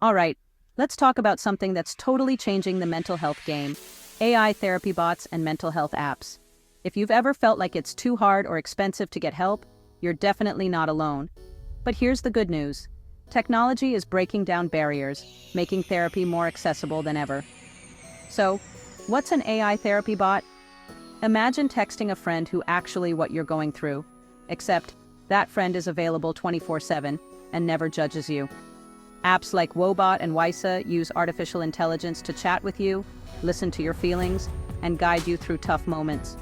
All right, let's talk about something that's totally changing the mental health game: AI therapy bots and mental health apps. If you've ever felt like it's too hard or expensive to get help, you're definitely not alone. But here's the good news. Technology is breaking down barriers, making therapy more accessible than ever. So, what's an AI therapy bot? Imagine texting a friend who actually what you're going through, except that friend is available 24/7 and never judges you. Apps like Woebot and Wysa use artificial intelligence to chat with you, listen to your feelings, and guide you through tough moments.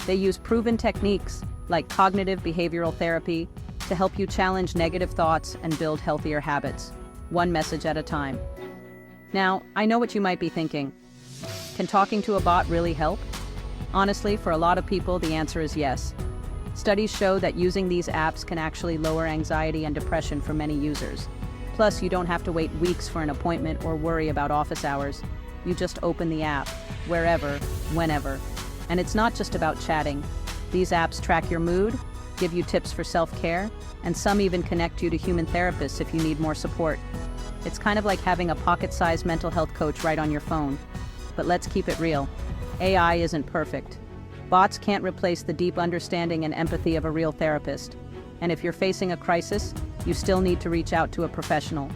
They use proven techniques like cognitive behavioral therapy to help you challenge negative thoughts and build healthier habits, one message at a time. Now, I know what you might be thinking. Can talking to a bot really help? Honestly, for a lot of people, the answer is yes. Studies show that using these apps can actually lower anxiety and depression for many users. Plus, you don't have to wait weeks for an appointment or worry about office hours. You just open the app, wherever, whenever. And it's not just about chatting. These apps track your mood, give you tips for self-care, and some even connect you to human therapists if you need more support. It's kind of like having a pocket-sized mental health coach right on your phone. But let's keep it real. AI isn't perfect. Bots can't replace the deep understanding and empathy of a real therapist. And if you're facing a crisis, you still need to reach out to a professional.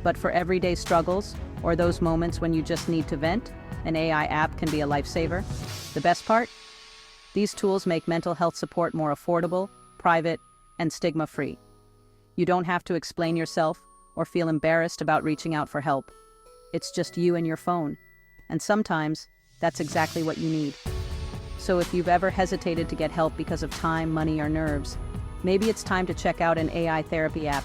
But for everyday struggles, or those moments when you just need to vent, an AI app can be a lifesaver. The best part? These tools make mental health support more affordable, private, and stigma-free. You don't have to explain yourself or feel embarrassed about reaching out for help. It's just you and your phone. And sometimes, that's exactly what you need. So if you've ever hesitated to get help because of time, money, or nerves, maybe it's time to check out an AI therapy app.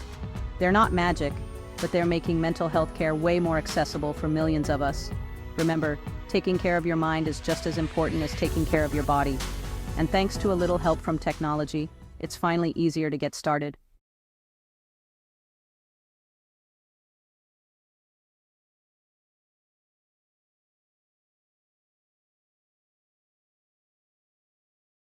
They're not magic, but they're making mental health care way more accessible for millions of us. Remember, taking care of your mind is just as important as taking care of your body. And thanks to a little help from technology, it's finally easier to get started.